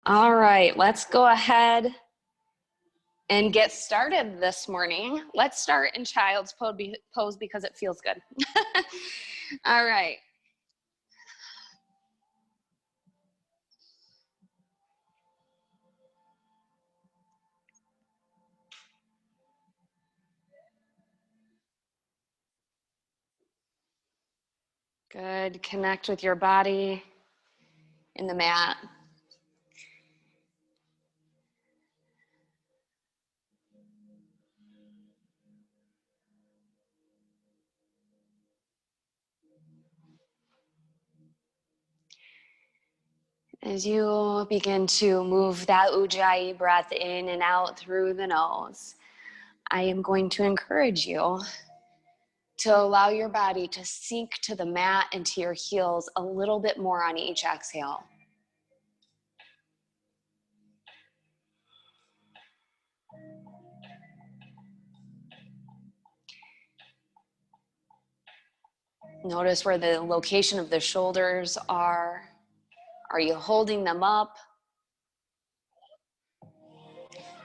All right, let's go ahead and get started this morning. Let's start in child's pose because it feels good. All right. Good, connect with your body in the mat. As you begin to move that Ujjayi breath in and out through the nose, I am going to encourage you to allow your body to sink to the mat and to your heels a little bit more on each exhale. Notice where the location of the shoulders are. Are you holding them up?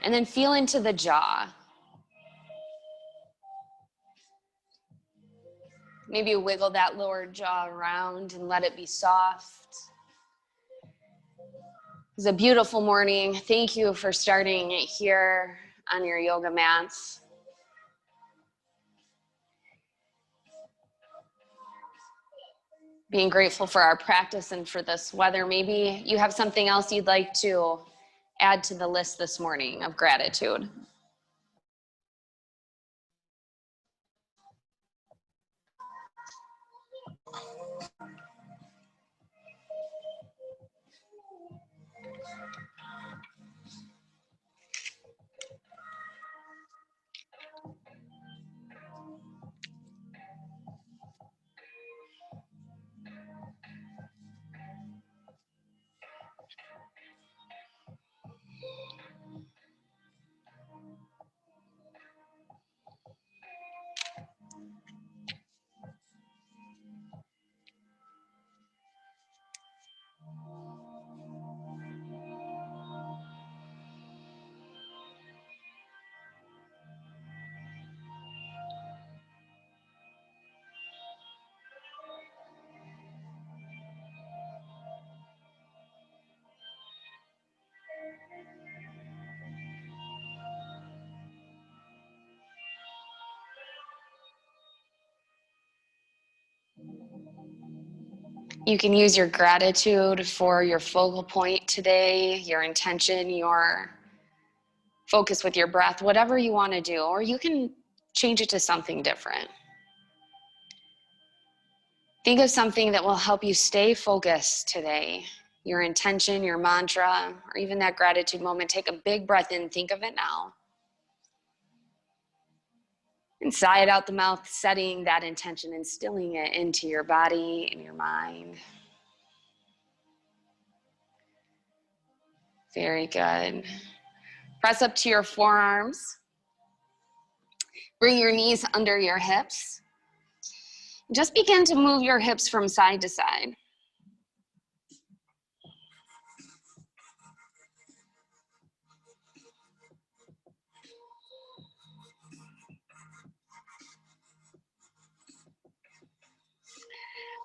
And then feel into the jaw. Maybe wiggle that lower jaw around and let it be soft. It's a beautiful morning. Thank you for starting it here on your yoga mats. Being grateful for our practice and for this weather. Maybe you have something else you'd like to add to the list this morning of gratitude. You can use your gratitude for your focal point today, your intention, your focus with your breath, whatever you want to do, or you can change it to something different. Think of something that will help you stay focused today. Your intention, your mantra, or even that gratitude moment. Take a big breath in, think of it now. And sigh it out the mouth, setting that intention, instilling it into your body and your mind. Very good. Press up to your forearms. Bring your knees under your hips. Just begin to move your hips from side to side.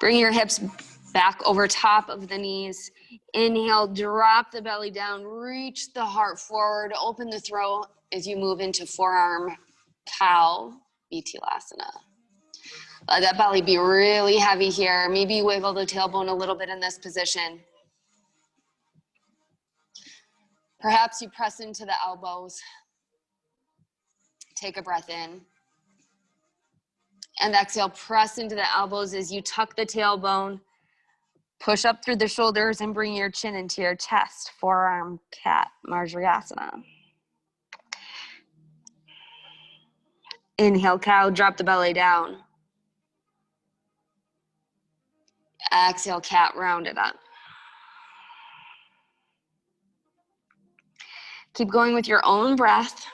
Bring your hips back over top of the knees. Inhale, drop the belly down, reach the heart forward, open the throat as you move into forearm cow, Vipalasana. Let that belly be really heavy here. Maybe wiggle the tailbone a little bit in this position. Perhaps you press into the elbows. Take a breath in. And exhale, press into the elbows as you tuck the tailbone. Push up through the shoulders and bring your chin into your chest. Forearm cat, Marjarasana. Inhale, cow, drop the belly down. Exhale, cat, round it up. Keep going with your own breath.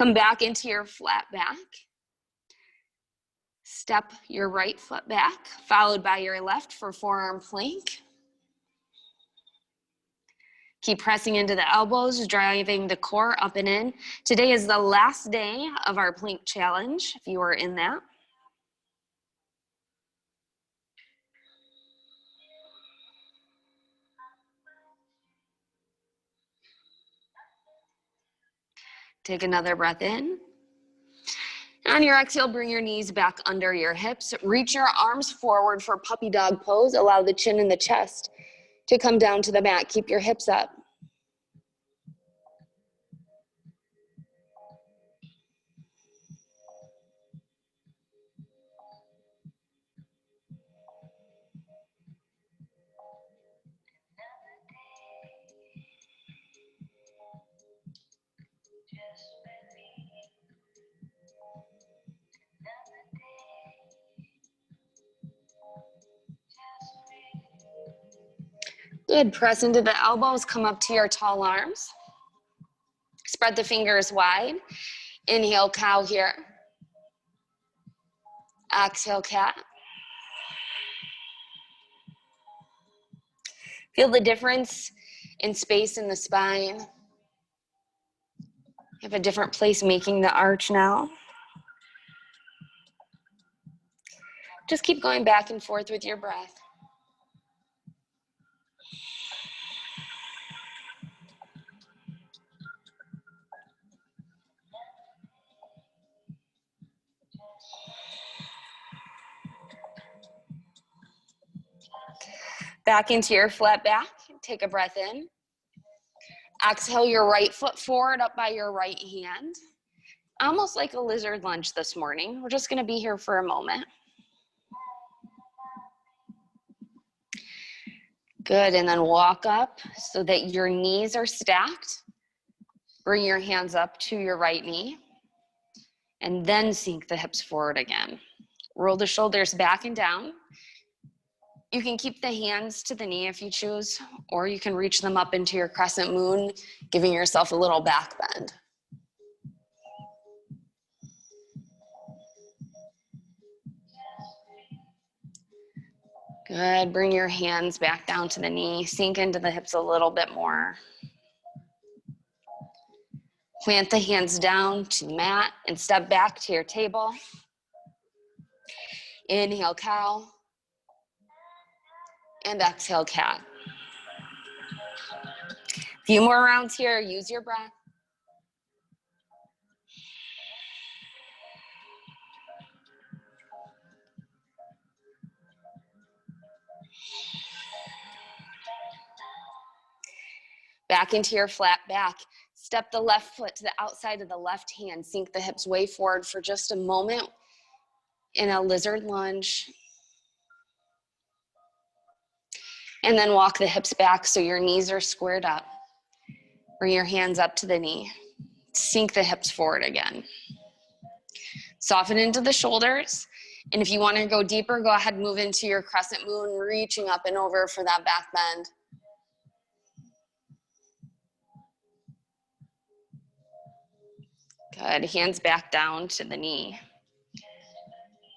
Come back into your flat back. Step your right foot back, followed by your left for forearm plank. Keep pressing into the elbows, driving the core up and in. Today is the last day of our plank challenge, if you are in that. Take another breath in. On your exhale, bring your knees back under your hips. Reach your arms forward for puppy dog pose. Allow the chin and the chest to come down to the mat. Keep your hips up. Good, press into the elbows, come up to your tall arms. Spread the fingers wide. Inhale, cow here. Exhale, cat. Feel the difference in space in the spine. You have a different place making the arch now. Just keep going back and forth with your breath. Back into your flat back. Take a breath in. Exhale your right foot forward up by your right hand. Almost like a lizard lunge this morning. We're just going to be here for a moment. Good, and then walk up so that your knees are stacked. Bring your hands up to your right knee. And then sink the hips forward again. Roll the shoulders back and down. You can keep the hands to the knee if you choose, or you can reach them up into your crescent moon, giving yourself a little back bend. Good, bring your hands back down to the knee, sink into the hips a little bit more. Plant the hands down to the mat and step back to your table. Inhale, cow. And exhale, cat. A few more rounds here, use your breath. Back into your flat back. Step the left foot to the outside of the left hand. Sink the hips way forward for just a moment in a lizard lunge. And then walk the hips back so your knees are squared up. Bring your hands up to the knee. Sink the hips forward again. Soften into the shoulders. And if you want to go deeper, go ahead and move into your crescent moon, reaching up and over for that back bend. Good, hands back down to the knee.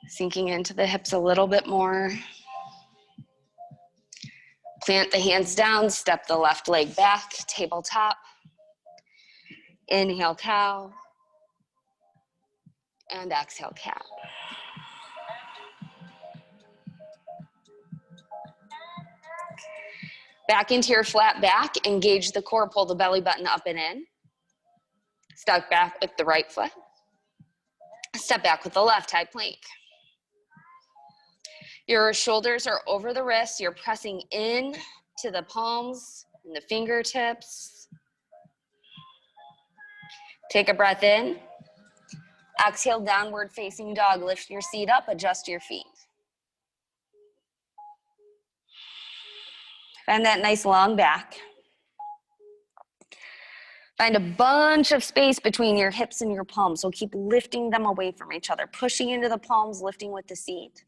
Sinking into the hips a little bit more. Plant the hands down, step the left leg back, tabletop. Inhale, cow. And exhale, cat. Back into your flat back, engage the core, pull the belly button up and in. Step back with the right foot. Step back with the left, high plank. Your shoulders are over the wrists. You're pressing in to the palms and the fingertips. Take a breath in. Exhale, downward facing dog. Lift your seat up, adjust your feet. Find that nice long back. Find a bunch of space between your hips and your palms, so keep lifting them away from each other, pushing into the palms, lifting with the seat.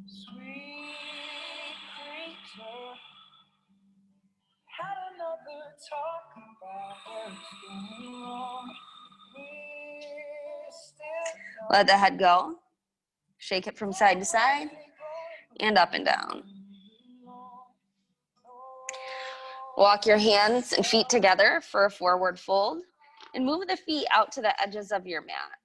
Sweet creature, how Let the head go. Shake it from side to side and up and down. Walk your hands and feet together for a forward fold and move the feet out to the edges of your mat.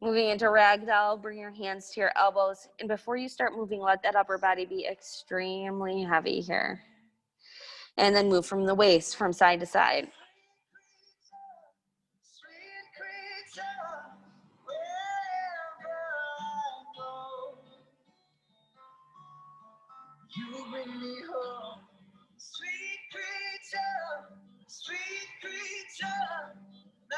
Moving into ragdoll, bring your hands to your elbows. And before you start moving, let that upper body be extremely heavy here. And then move from the waist, from side to side. You bring me home, sweet creature, sweet creature, now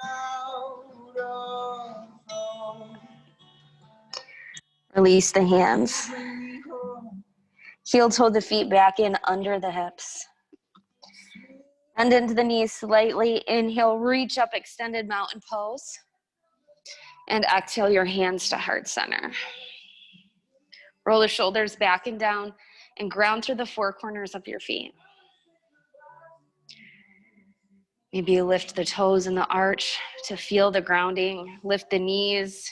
out of home. Release the hands. Heel toe the feet back in under the hips. Bend into the knees slightly. Inhale, reach up, extended mountain pose. And exhale your hands to heart center. Roll the shoulders back and down and ground through the four corners of your feet. Maybe you lift the toes in the arch to feel the grounding. Lift the knees.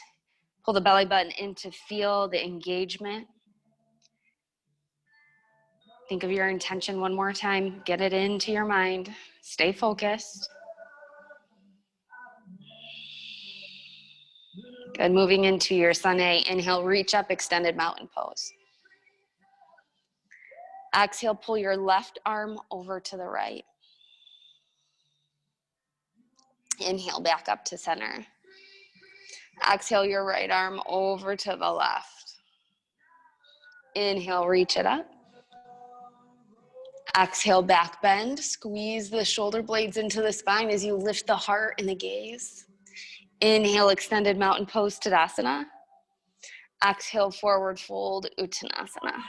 Pull the belly button in to feel the engagement. Think of your intention one more time. Get it into your mind. Stay focused. Good. Moving into your sun A. Inhale, reach up, extended mountain pose. Exhale, pull your left arm over to the right. Inhale, back up to center. Exhale your right arm over to the left. Inhale, reach it up. Exhale, back bend. Squeeze the shoulder blades into the spine as you lift the heart and the gaze. Inhale, extended mountain pose, Tadasana. Exhale, forward fold, Uttanasana.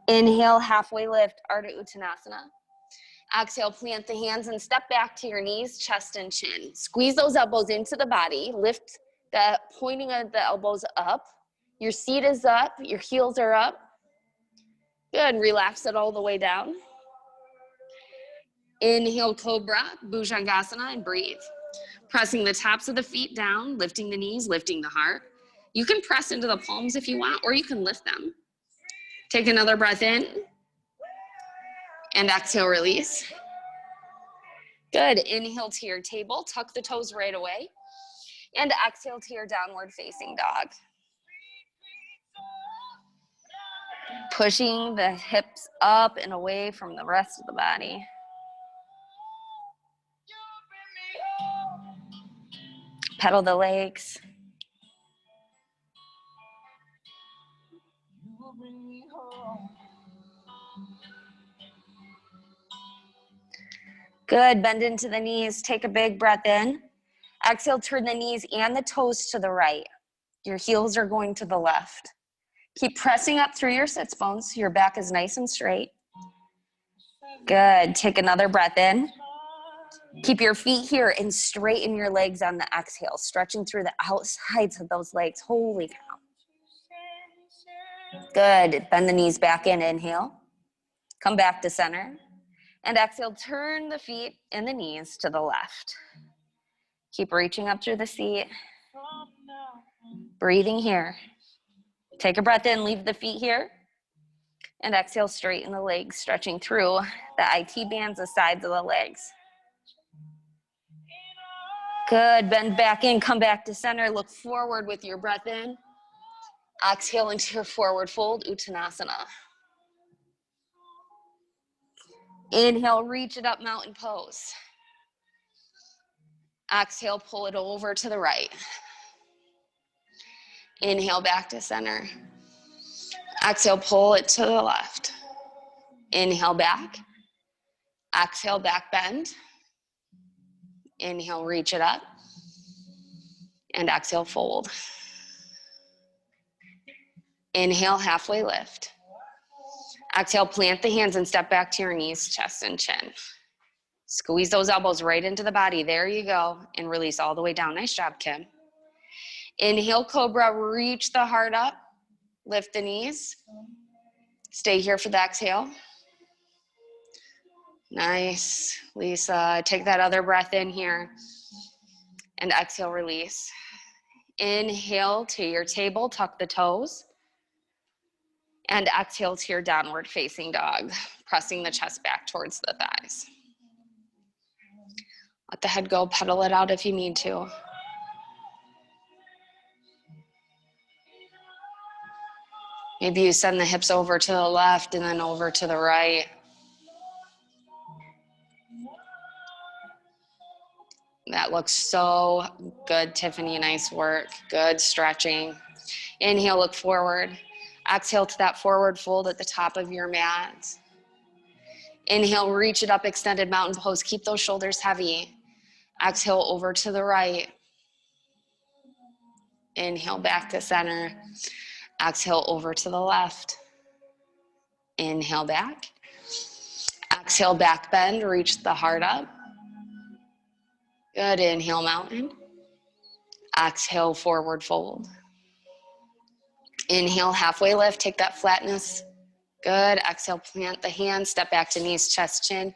Inhale, halfway lift, Ardha Uttanasana. Exhale, plant the hands and step back to your knees, chest and chin. Squeeze those elbows into the body. Lift the pointing of the elbows up. Your seat is up, your heels are up. Good, relax it all the way down. Inhale, Cobra, Bhujangasana, and breathe. Pressing the tops of the feet down, lifting the knees, lifting the heart. You can press into the palms if you want, or you can lift them. Take another breath in. And exhale, release. Good, inhale to your table, tuck the toes right away. And exhale to your downward facing dog. Pushing the hips up and away from the rest of the body. Pedal the legs. Good, bend into the knees, take a big breath in. Exhale, turn the knees and the toes to the right. Your heels are going to the left. Keep pressing up through your sits bones. Your back is nice and straight. Good, take another breath in. Keep your feet here and straighten your legs on the exhale, stretching through the outsides of those legs. Holy cow. Good, bend the knees back in, inhale. Come back to center. And exhale, turn the feet and the knees to the left. Keep reaching up through the seat. Breathing here. Take a breath in, leave the feet here. And exhale, straighten the legs, stretching through the IT bands, the sides of the legs. Good, bend back in, come back to center. Look forward with your breath in. Exhale into your forward fold, Uttanasana. Inhale, reach it up, mountain pose. Exhale, pull it over to the right. Inhale, back to center. Exhale, pull it to the left. Inhale, back. Exhale, back bend. Inhale, reach it up. And exhale, fold. Inhale, halfway lift. Exhale, plant the hands and step back to your knees, chest and chin. Squeeze those elbows right into the body. There you go. And release all the way down. Nice job, Kim. Inhale, Cobra. Reach the heart up. Lift the knees. Stay here for the exhale. Nice, Lisa. Take that other breath in here. And exhale, release. Inhale to your table, tuck the toes. And exhale to your downward facing dog, pressing the chest back towards the thighs. Let the head go, pedal it out if you need to. Maybe you send the hips over to the left and then over to the right. That looks so good, Tiffany. Nice work. Good stretching. Inhale, look forward. Exhale to that forward fold at the top of your mat. Inhale, reach it up, extended mountain pose. Keep those shoulders heavy. Exhale over to the right. Inhale, back to center. Exhale over to the left. Inhale back. Exhale, back bend, reach the heart up. Good, inhale, mountain. Exhale, forward fold. Inhale, halfway lift, take that flatness. Good, exhale, plant the hands, step back to knees, chest, chin.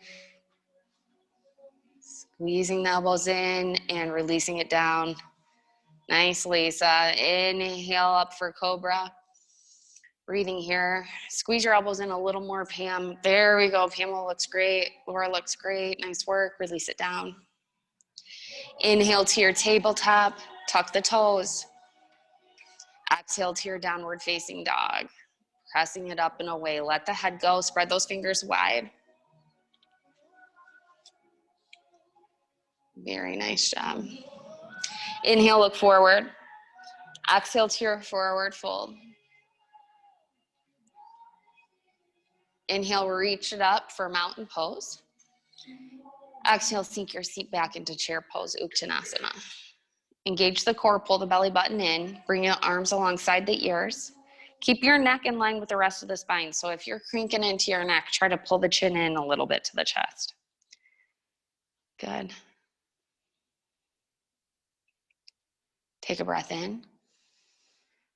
Squeezing the elbows in and releasing it down. Nice, Lisa. Inhale up for cobra. Breathing here. Squeeze your elbows in a little more, Pam. There we go. Pamela looks great. Laura looks great. Nice work. Release it down. Inhale to your tabletop. Tuck the toes. Exhale to your downward facing dog. Pressing it up and away. Let the head go. Spread those fingers wide. Very nice job. Inhale, look forward. Exhale to your forward fold. Inhale, reach it up for mountain pose. Exhale, sink your seat back into chair pose, Uttanasana. Engage the core, pull the belly button in, bring your arms alongside the ears. Keep your neck in line with the rest of the spine. So if you're cranking into your neck, try to pull the chin in a little bit to the chest. Good. Take a breath in.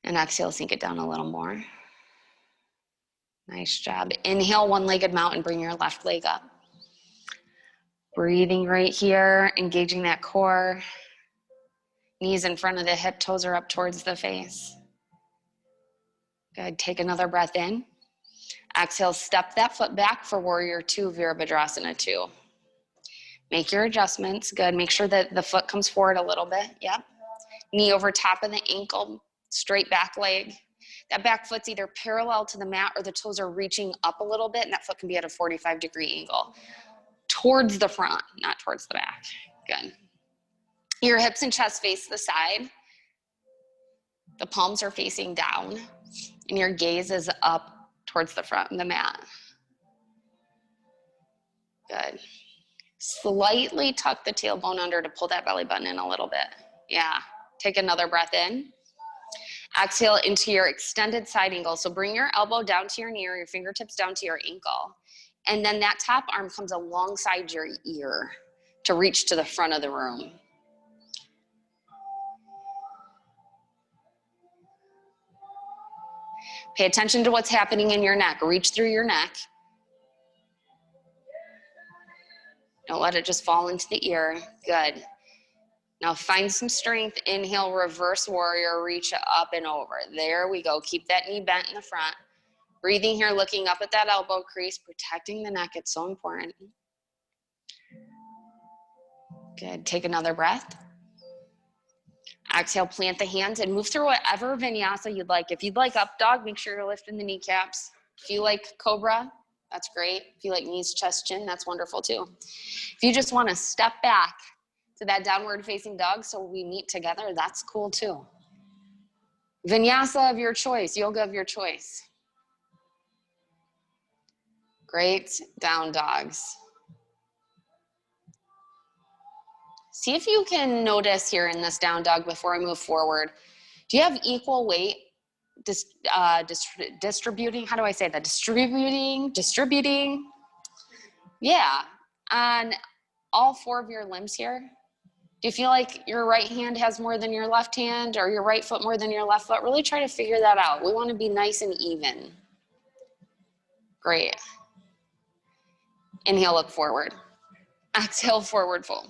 And exhale, sink it down a little more. Nice job. Inhale, one-legged mountain, bring your left leg up. Breathing right here, engaging that core. Knees in front of the hip, toes are up towards the face. Good, take another breath in. Exhale, step that foot back for warrior two, Virabhadrasana 2. Make your adjustments, good. Make sure that the foot comes forward a little bit, yep. Knee over top of the ankle, straight back leg. That back foot's either parallel to the mat or the toes are reaching up a little bit, and that foot can be at a 45-degree angle. Towards the front, not towards the back. Good. Your hips and chest face the side. The palms are facing down, and your gaze is up towards the front of the mat. Good. Slightly tuck the tailbone under to pull that belly button in a little bit. Yeah. Take another breath in. Exhale into your extended side angle. So bring your elbow down to your knee or your fingertips down to your ankle. And then that top arm comes alongside your ear to reach to the front of the room. Pay attention to what's happening in your neck. Reach through your neck. Don't let it just fall into the ear. Good. Now find some strength. Inhale, reverse warrior, reach it up and over. There we go. Keep that knee bent in the front. Breathing here, looking up at that elbow crease, protecting the neck. It's so important. Good. Take another breath. Exhale, plant the hands and move through whatever vinyasa you'd like. If you'd like up dog, make sure you're lifting the kneecaps. If you like cobra, that's great. If you like knees, chest, chin, that's wonderful too. If you just want to step back to that downward facing dog so we meet together, that's cool too. Vinyasa of your choice, yoga of your choice. Great, down dogs. See if you can notice here in this down dog before I move forward. Do you have equal weight distributing? How do I say that? Distributing. Yeah, on all four of your limbs here. Do you feel like your right hand has more than your left hand or your right foot more than your left foot? Really try to figure that out. We want to be nice and even. Great. Inhale, look forward. Exhale, forward fold.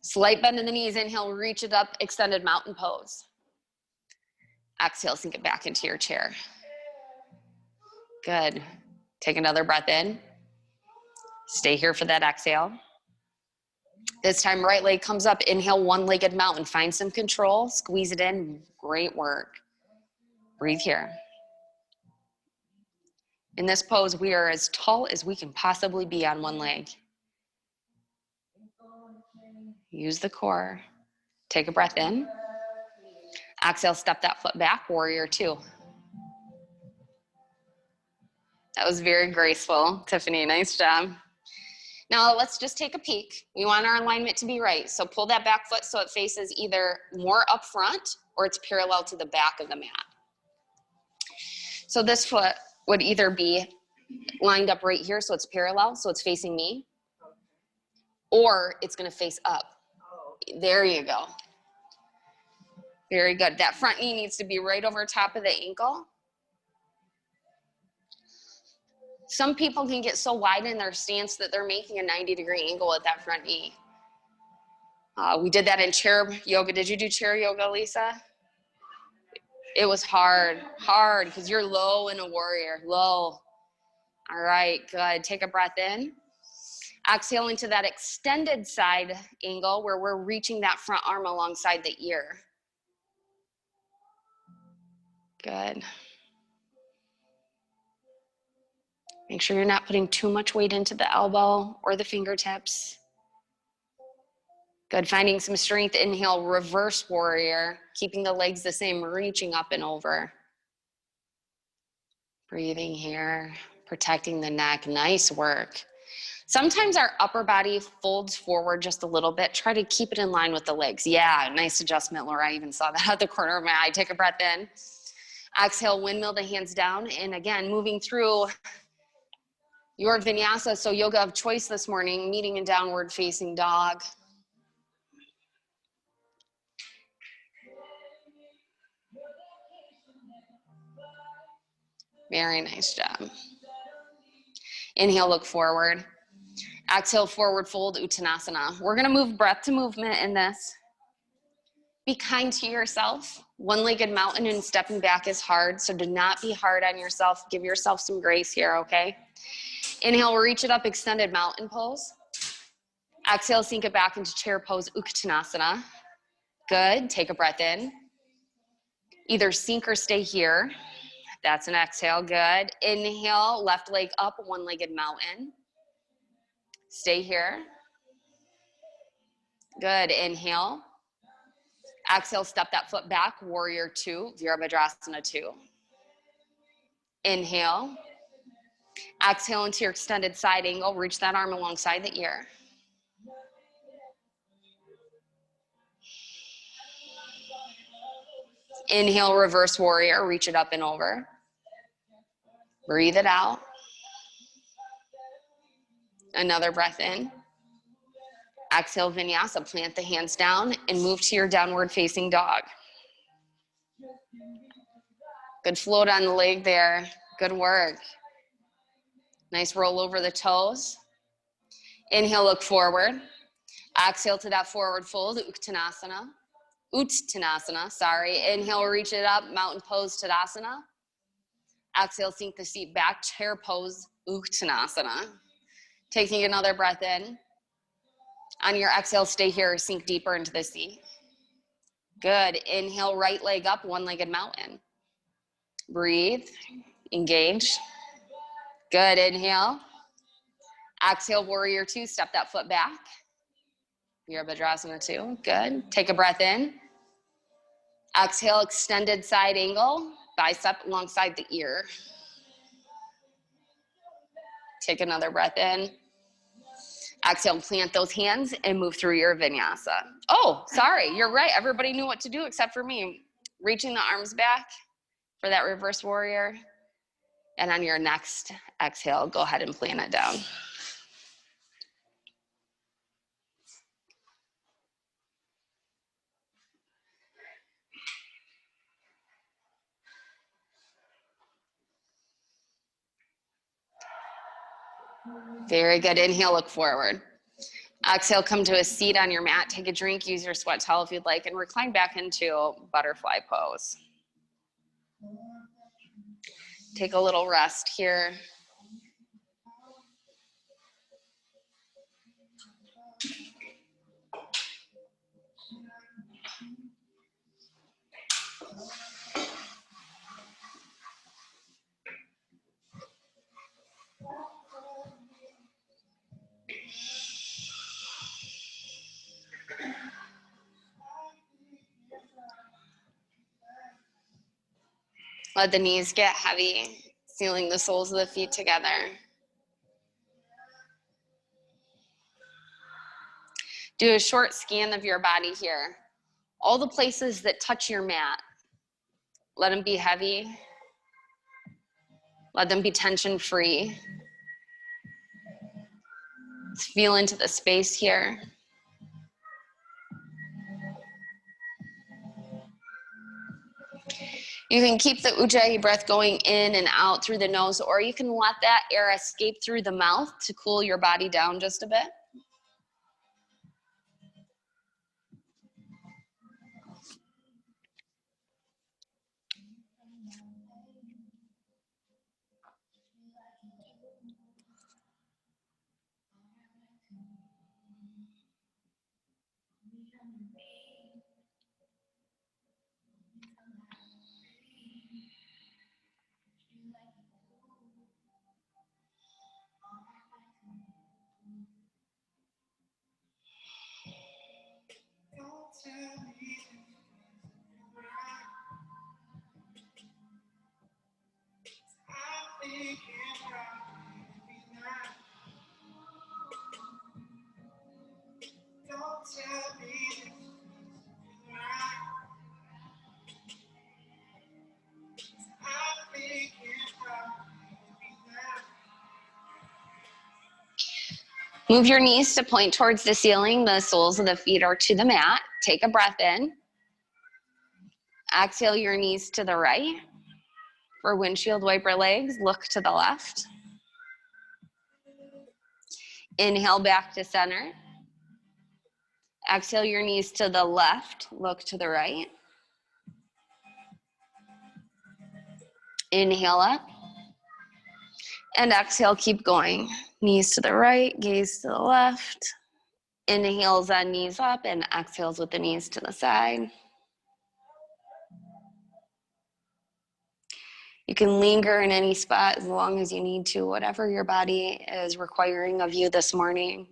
Slight bend in the knees. Inhale, reach it up, extended mountain pose. Exhale, sink it back into your chair. Good. Take another breath in. Stay here for that exhale. This time, right leg comes up. Inhale, one-legged mountain. Find some control. Squeeze it in. Great work. Breathe here. In this pose, we are as tall as we can possibly be on one leg. Use the core. Take a breath in. Exhale, step that foot back, warrior two. That was very graceful, Tiffany, nice job. Now let's just take a peek. We want our alignment to be right. So pull that back foot so it faces either more up front or it's parallel to the back of the mat. So this foot would either be lined up right here so it's parallel, so it's facing me, or it's gonna face up. There you go. Very good. That front knee needs to be right over top of the ankle. Some people can get so wide in their stance that they're making a 90-degree angle at that front knee. We did that in chair yoga. Did you do chair yoga, Lisa? It was hard, because you're low in a warrior, low. All right, good. Take a breath in. Exhale into that extended side angle where we're reaching that front arm alongside the ear. Good. Make sure you're not putting too much weight into the elbow or the fingertips. Good, finding some strength. Inhale, reverse warrior, keeping the legs the same, reaching up and over. Breathing here, protecting the neck, nice work. Sometimes our upper body folds forward just a little bit. Try to keep it in line with the legs. Yeah, nice adjustment, Laura. I even saw that at the corner of my eye. Take a breath in. Exhale, windmill the hands down. And again, moving through your vinyasa, so yoga of choice this morning, meeting in downward facing dog. Very nice job. Inhale, look forward. Exhale, forward fold, Uttanasana. We're gonna move breath to movement in this. Be kind to yourself. One-legged mountain and stepping back is hard, so do not be hard on yourself. Give yourself some grace here, okay? Inhale, reach it up, extended mountain pose. Exhale, sink it back into chair pose, Uttanasana. Good, take a breath in. Either sink or stay here. That's an exhale, good. Inhale, left leg up, one-legged mountain. Stay here. Good, inhale. Exhale, step that foot back, warrior two, Virabhadrasana two. Inhale. Exhale into your extended side angle, reach that arm alongside the ear. Inhale, reverse warrior, reach it up and over. Breathe it out. Another breath in. Exhale, vinyasa, plant the hands down and move to your downward facing dog. Good float on the leg there, good work. Nice roll over the toes. Inhale, look forward. Exhale to that forward fold, Uttanasana, sorry. Inhale, reach it up, mountain pose, Tadasana. Exhale, sink the seat back, chair pose, Uttanasana. Taking another breath in. On your exhale, stay here, sink deeper into the seat. Good, inhale, right leg up, one-legged mountain. Breathe, engage. Good, inhale. Exhale, warrior two, step that foot back. Virabhadrasana two, good. Take a breath in. Exhale, extended side angle, bicep alongside the ear. Take another breath in. Exhale, plant those hands and move through your vinyasa. Oh, sorry, you're right. Everybody knew what to do except for me. Reaching the arms back for that reverse warrior. And on your next exhale, go ahead and plant it down. Very good. Inhale, look forward. Exhale, come to a seat on your mat. Take a drink, use your sweat towel if you'd like, and recline back into butterfly pose. Take a little rest here. Let the knees get heavy, sealing the soles of the feet together. Do a short scan of your body here. All the places that touch your mat, let them be heavy. Let them be tension-free. Let's feel into the space here. You can keep the Ujjayi breath going in and out through the nose, or you can let that air escape through the mouth to cool your body down just a bit. Move your knees to point towards the ceiling. The soles of the feet are to the mat. Take a breath in. Exhale your knees to the right. For windshield wiper legs, look to the left. Inhale back to center. Exhale your knees to the left, look to the right. Inhale up. And exhale, keep going. Knees to the right, gaze to the left. Inhales on knees up and exhales with the knees to the side. You can linger in any spot as long as you need to, whatever your body is requiring of you this morning.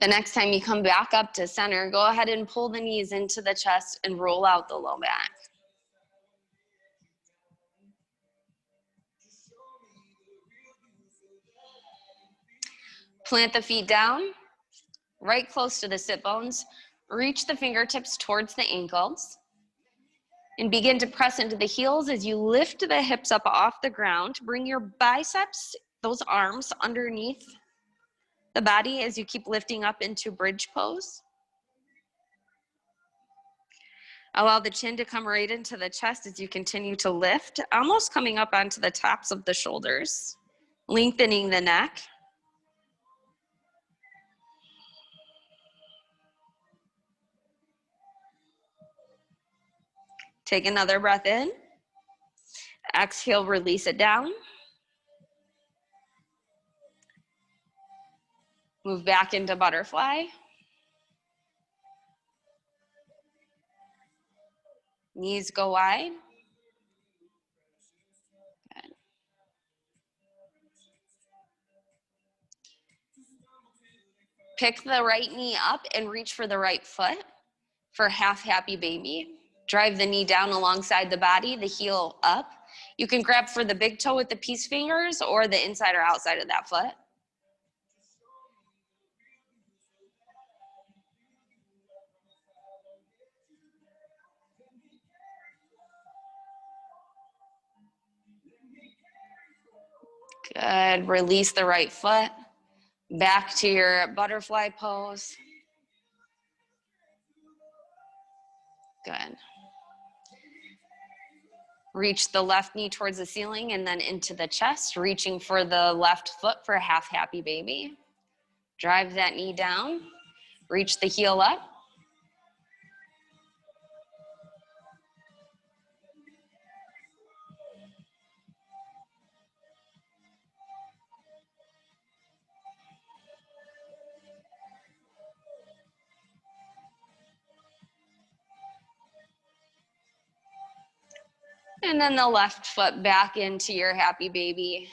The next time you come back up to center, go ahead and pull the knees into the chest and roll out the low back. Plant the feet down, right close to the sit bones. Reach the fingertips towards the ankles. And begin to press into the heels as you lift the hips up off the ground. Bring your biceps, those arms, underneath the body as you keep lifting up into bridge pose. Allow the chin to come right into the chest as you continue to lift, almost coming up onto the tops of the shoulders, lengthening the neck. Take another breath in. Exhale, release it down. Move back into butterfly. Knees go wide. Good. Pick the right knee up and reach for the right foot for half happy baby. Drive the knee down alongside the body, the heel up. You can grab for the big toe with the peace fingers or the inside or outside of that foot. Good. Release the right foot. Back to your butterfly pose. Good. Reach the left knee towards the ceiling and then into the chest, reaching for the left foot for half happy baby. Drive that knee down. Reach the heel up. And then the left foot back into your happy baby.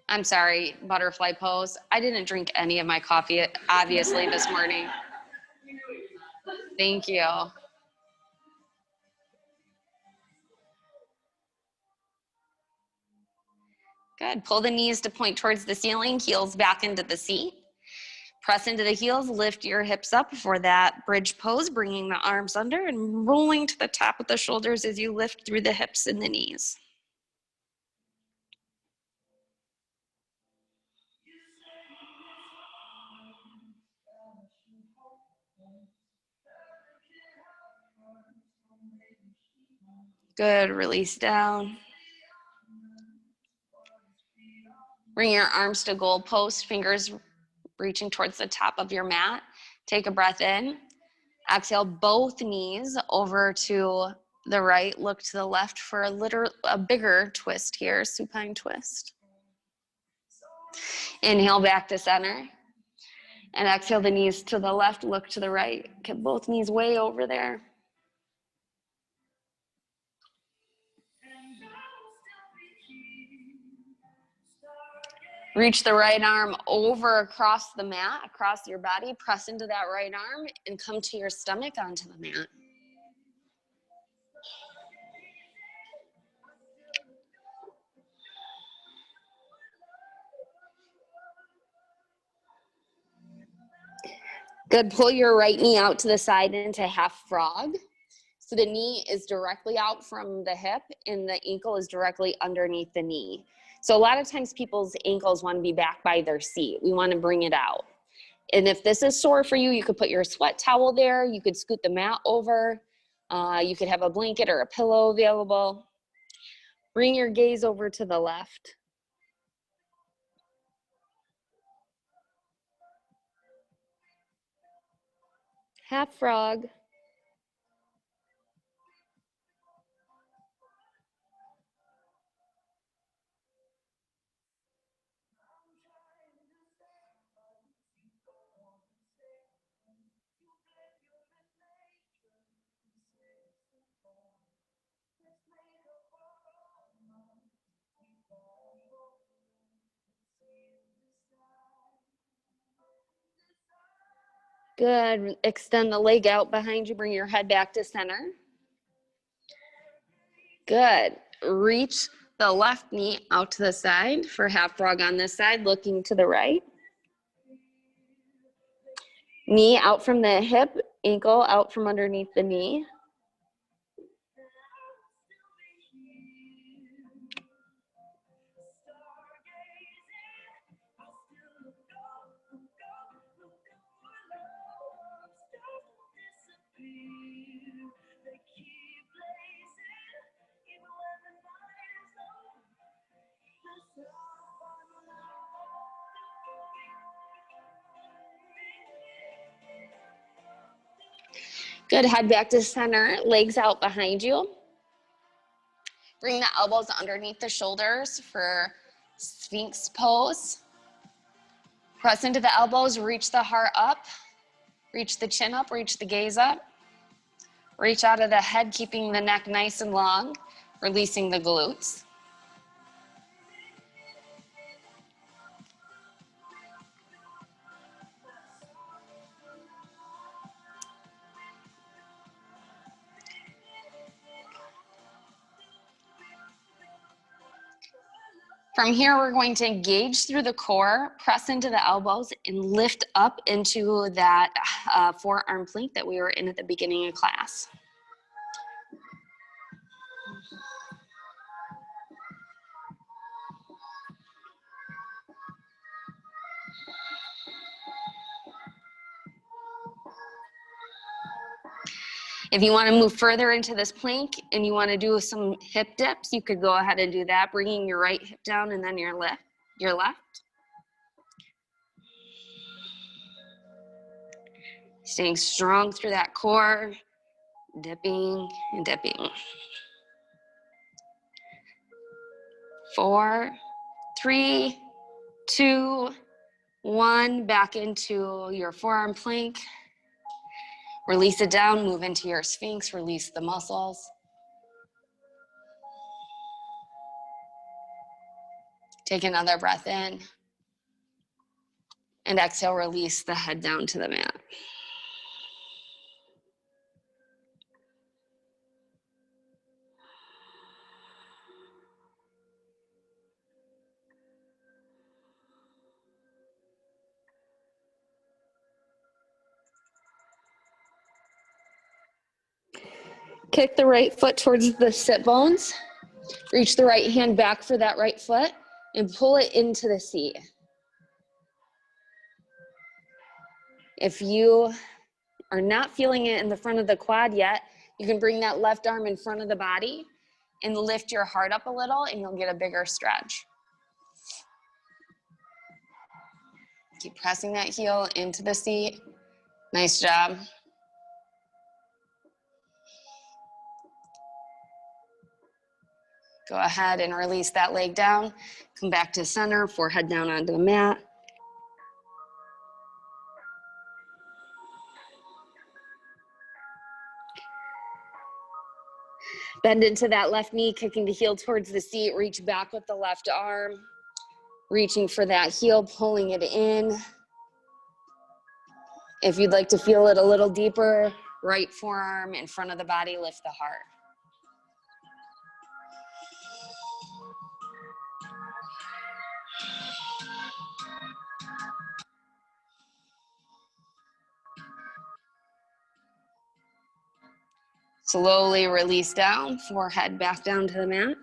I'm sorry, butterfly pose. I didn't drink any of my coffee, obviously, this morning. Thank you. Good. Pull the knees to point towards the ceiling, heels back into the seat. Press into the heels, lift your hips up for that bridge pose, bringing the arms under and rolling to the top of the shoulders as you lift through the hips and the knees. Good. Release down. Bring your arms to goal post, fingers reaching towards the top of your mat. Take a breath in. Exhale, both knees over to the right. Look to the left for a bigger twist here, supine twist. Inhale back to center. And exhale the knees to the left, look to the right. Get both knees way over there. Reach the right arm over across the mat, across your body. Press into that right arm and come to your stomach onto the mat. Good. Pull your right knee out to the side into half frog. So the knee is directly out from the hip and the ankle is directly underneath the knee. So a lot of times people's ankles want to be back by their seat. We want to bring it out. And if this is sore for you, you could put your sweat towel there. You could scoot the mat over. You could have a blanket or a pillow available. Bring your gaze over to the left. Half frog. Good. Extend the leg out behind you. Bring your head back to center. Good. Reach the left knee out to the side for half frog on this side, looking to the right. Knee out from the hip, ankle out from underneath the knee. Good, head back to center, legs out behind you. Bring the elbows underneath the shoulders for Sphinx pose. Press into the elbows, reach the heart up, reach the chin up, reach the gaze up. Reach out of the head, keeping the neck nice and long, releasing the glutes. From here, we're going to engage through the core, press into the elbows, and lift up into that forearm plank that we were in at the beginning of class. If you want to move further into this plank and you want to do some hip dips, you could go ahead and do that, bringing your right hip down and then your left. Staying strong through that core, dipping and dipping. 4, 3, 2, 1, back into your forearm plank. Release it down, move into your Sphinx, release the muscles. Take another breath in. And exhale, release the head down to the mat. Kick the right foot towards the sit bones. Reach the right hand back for that right foot and pull it into the seat. If you are not feeling it in the front of the quad yet, you can bring that left arm in front of the body and lift your heart up a little and you'll get a bigger stretch. Keep pressing that heel into the seat. Nice job. Go ahead and release that leg down. Come back to center, forehead down onto the mat. Bend into that left knee, kicking the heel towards the seat. Reach back with the left arm. Reaching for that heel, pulling it in. If you'd like to feel it a little deeper, right forearm in front of the body, lift the heart. Slowly release down, forehead back down to the mat.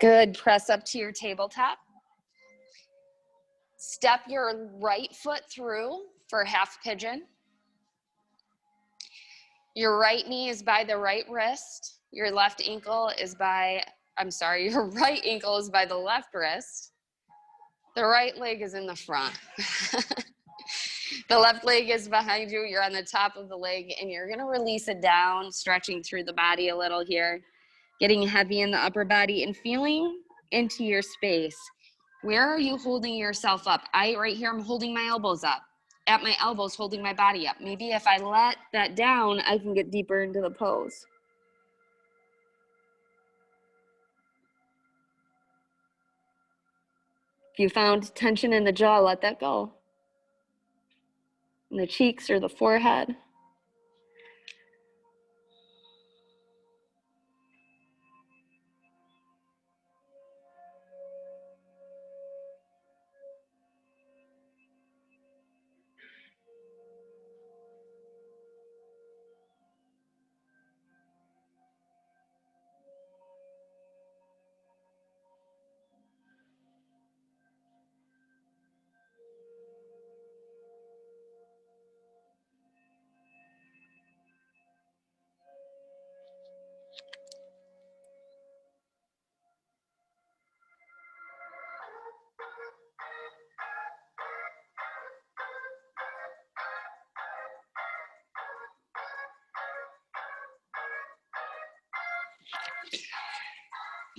Good, press up to your tabletop. Step your right foot through for half pigeon. Your right knee is by the right wrist. Your right ankle is by the left wrist. The right leg is in the front. The left leg is behind you. You're on the top of the leg and you're gonna release it down, stretching through the body a little here, getting heavy in the upper body and feeling into your space. Where are you holding yourself up? Right here, I'm holding my elbows up. At my elbows, holding my body up. Maybe if I let that down, I can get deeper into the pose. If you found tension in the jaw, let that go. In the cheeks or the forehead.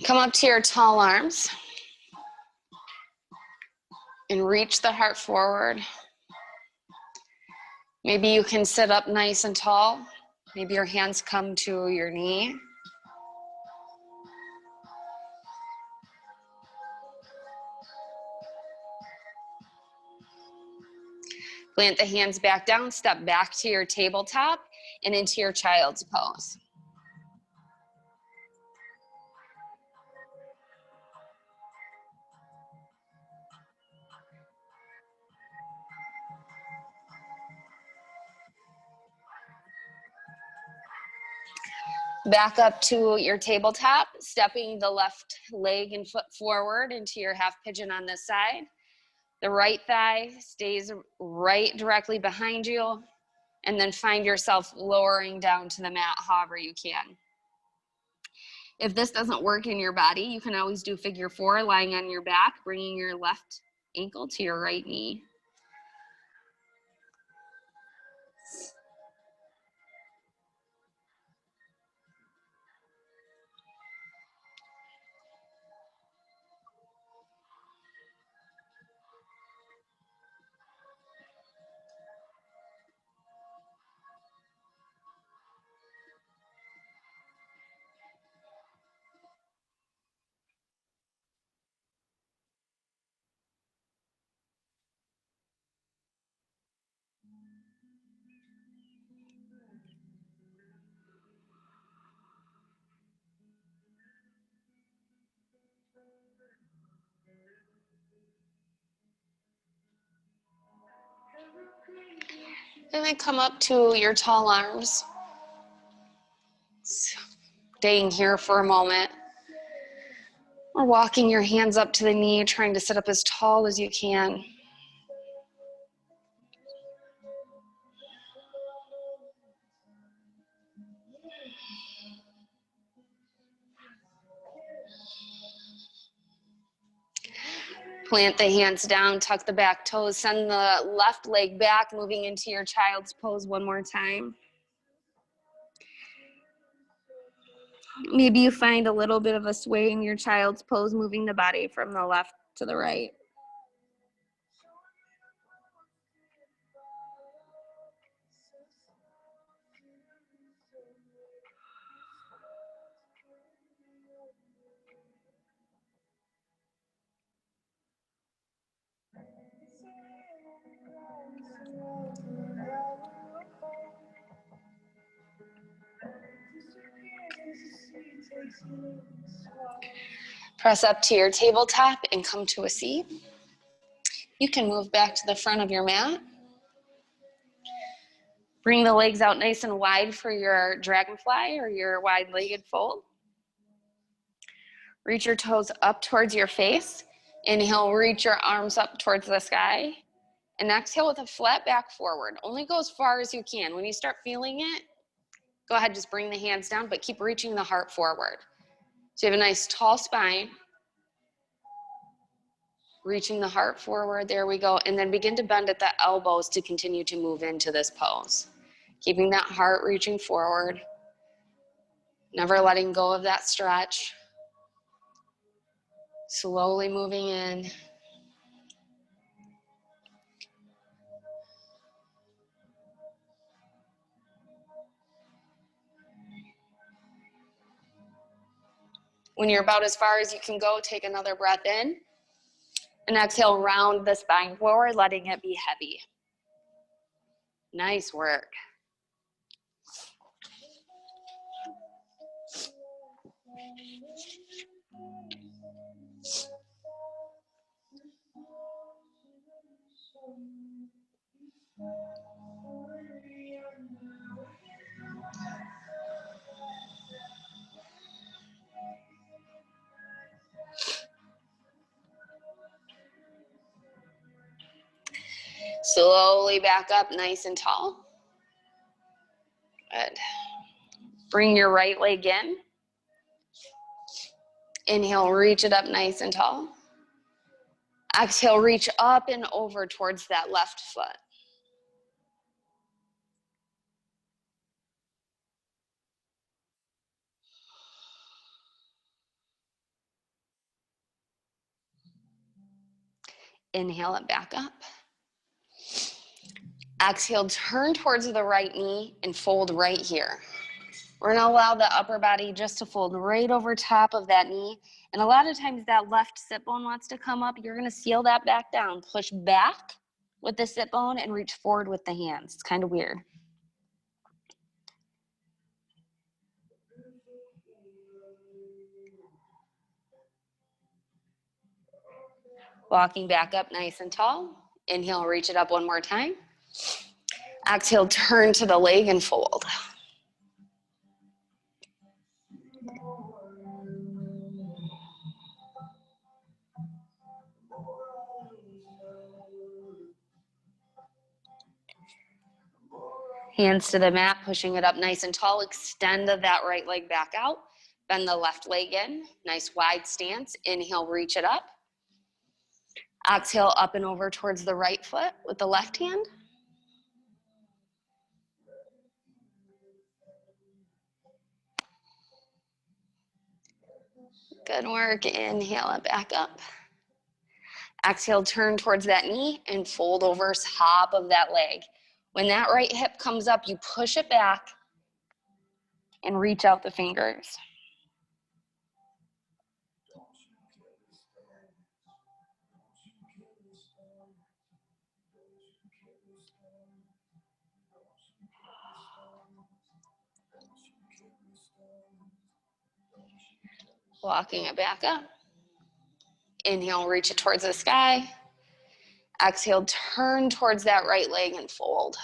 Come up to your tall arms and reach the heart forward. Maybe you can sit up nice and tall. Maybe your hands come to your knee. Plant the hands back down, step back to your tabletop and into your child's pose. Back up to your tabletop, stepping the left leg and foot forward into your half pigeon on this side. The right thigh stays right directly behind you, and then find yourself lowering down to the mat however you can. If this doesn't work in your body, you can always do figure 4, lying on your back, bringing your left ankle to your right knee. And then come up to your tall arms. Staying here for a moment. Or walking your hands up to the knee, trying to sit up as tall as you can. Plant the hands down, tuck the back toes, send the left leg back, moving into your child's pose one more time. Maybe you find a little bit of a sway in your child's pose, moving the body from the left to the right. Press up to your tabletop and come to a seat. You can move back to the front of your mat. Bring the legs out nice and wide for your dragonfly or your wide-legged fold. Reach your toes up towards your face. Inhale, reach your arms up towards the sky. And exhale with a flat back forward. Only go as far as you can. When you start feeling it, go ahead, just bring the hands down, but keep reaching the heart forward. So you have a nice tall spine. Reaching the heart forward, there we go. And then begin to bend at the elbows to continue to move into this pose. Keeping that heart reaching forward. Never letting go of that stretch. Slowly moving in. When you're about as far as you can go, take another breath in. And exhale, round the spine forward, letting it be heavy. Nice work. Slowly back up, nice and tall. Good. Bring your right leg in. Inhale, reach it up nice and tall. Exhale, reach up and over towards that left foot. Inhale it back up. Exhale, turn towards the right knee and fold right here. We're gonna allow the upper body just to fold right over top of that knee. And a lot of times that left sit bone wants to come up. You're gonna seal that back down. Push back with the sit bone and reach forward with the hands. It's kind of weird. Walking back up nice and tall. Inhale, reach it up one more time. Exhale, turn to the leg and fold. Hands to the mat, pushing it up nice and tall. Extend that right leg back out. Bend the left leg in. Nice wide stance. Inhale, reach it up. Exhale, up and over towards the right foot with the left hand. Good work. Inhale it back up. Exhale, turn towards that knee and fold over top of that leg. When that right hip comes up, you push it back and reach out the fingers. Walking it back up. Inhale, reach it towards the sky. Exhale, turn towards that right leg and fold.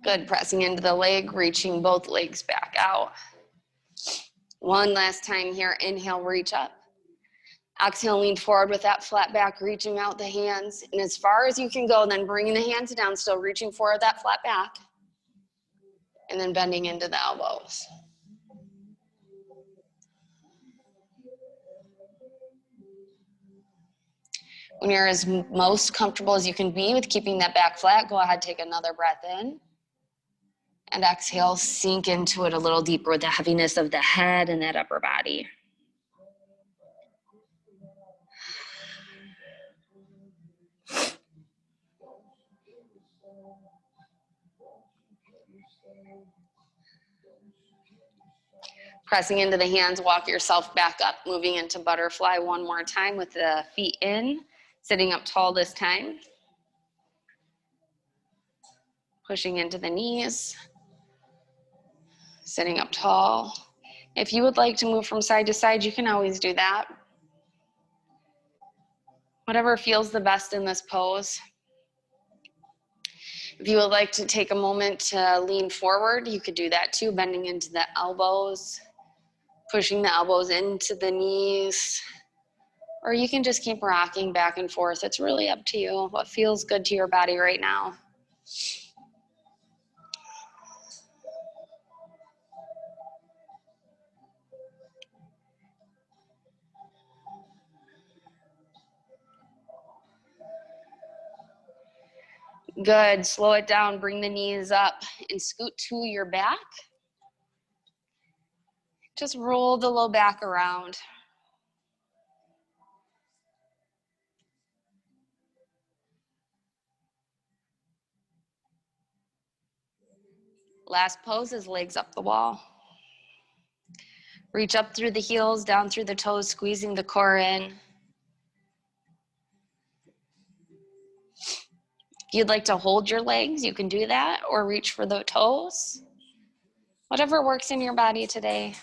Good, pressing into the leg, reaching both legs back out. One last time here, inhale, reach up. Exhale, lean forward with that flat back, reaching out the hands. And as far as you can go, then bringing the hands down, still reaching forward that flat back. And then bending into the elbows. When you're as most comfortable as you can be with keeping that back flat, go ahead, take another breath in. And exhale, sink into it a little deeper with the heaviness of the head and that upper body. Pressing into the hands, walk yourself back up, moving into butterfly one more time with the feet in, sitting up tall this time. Pushing into the knees, sitting up tall. If you would like to move from side to side, you can always do that. Whatever feels the best in this pose. If you would like to take a moment to lean forward, you could do that too, bending into the elbows, pushing the elbows into the knees, or you can just keep rocking back and forth. It's really up to you, what feels good to your body right now. Good, slow it down, bring the knees up and scoot to your back. Just roll the low back around. Last pose is legs up the wall. Reach up through the heels, down through the toes, squeezing the core in. If you'd like to hold your legs, you can do that, or reach for the toes. Whatever works in your body today.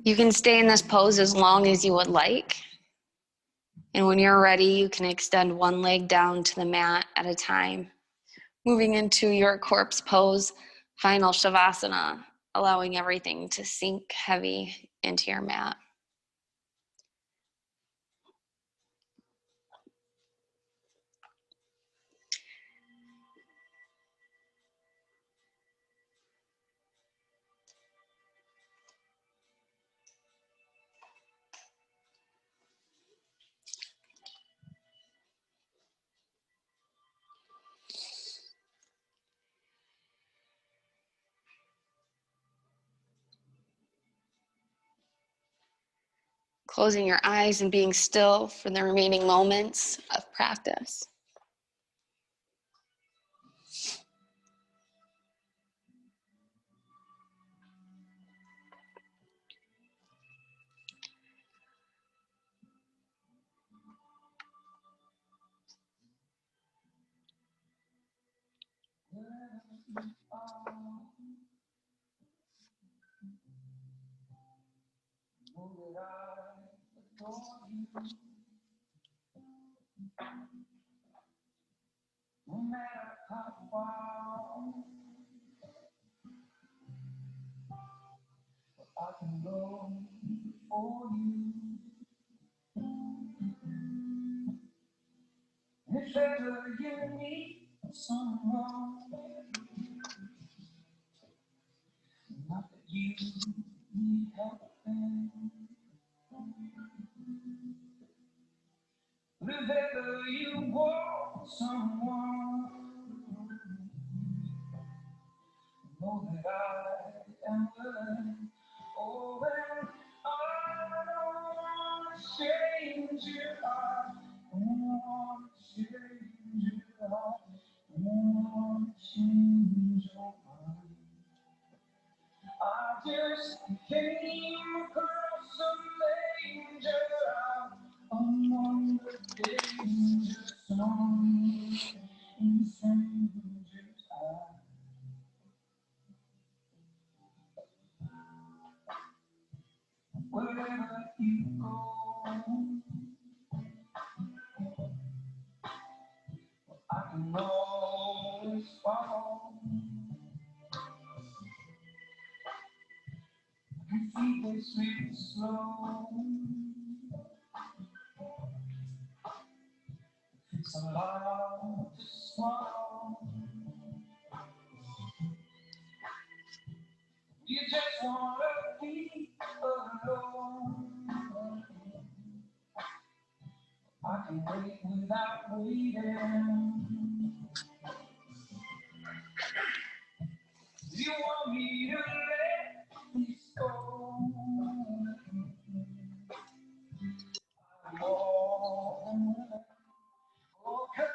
You can stay in this pose as long as you would like. And when you're ready, you can extend one leg down to the mat at a time. Moving into your corpse pose, final Shavasana, allowing everything to sink heavy into your mat. Closing your eyes and being still for the remaining moments of practice. No matter how far I can go for you. If ever you need someone, not that you need help, but if ever you want someone, know that I am willing. Oh, and I don't want to change your heart. I don't want to change your heart. I don't want to change your mind. I just came across some danger out among the danger zone in strangers' eyes. Wherever you go, I can always follow. You see this sweet slow. It's a lot to swallow. You just wanna be alone. I can wait without waiting. You want me to let this go? I'm all oh, 'cause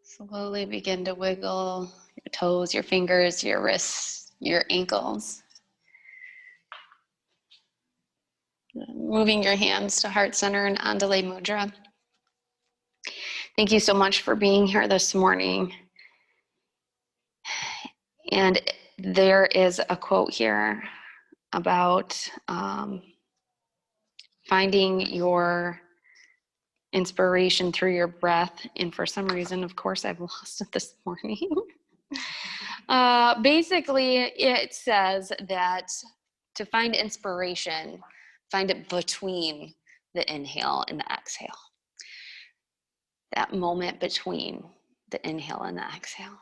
Slowly begin to wiggle your toes, your fingers, your wrists, your ankles. Moving your hands to heart center and Andale Mudra. Thank you so much for being here this morning. And there is a quote here about finding your inspiration through your breath. And for some reason, of course, I've lost it this morning. Basically, it says that to find inspiration, find it between the inhale and the exhale. That moment between the inhale and the exhale.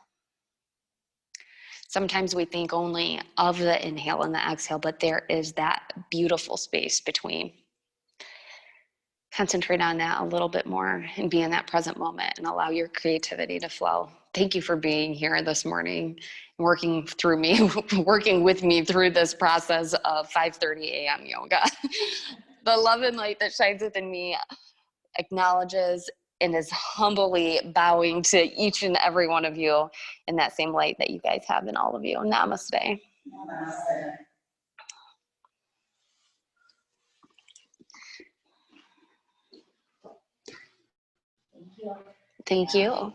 Sometimes we think only of the inhale and the exhale, but there is that beautiful space between. Concentrate on that a little bit more and be in that present moment and allow your creativity to flow. Thank you for being here this morning, working with me through this process of 5:30 a.m. yoga. The love and light that shines within me acknowledges and is humbly bowing to each and every one of you in that same light that you guys have in all of you. Namaste. Namaste. Thank you.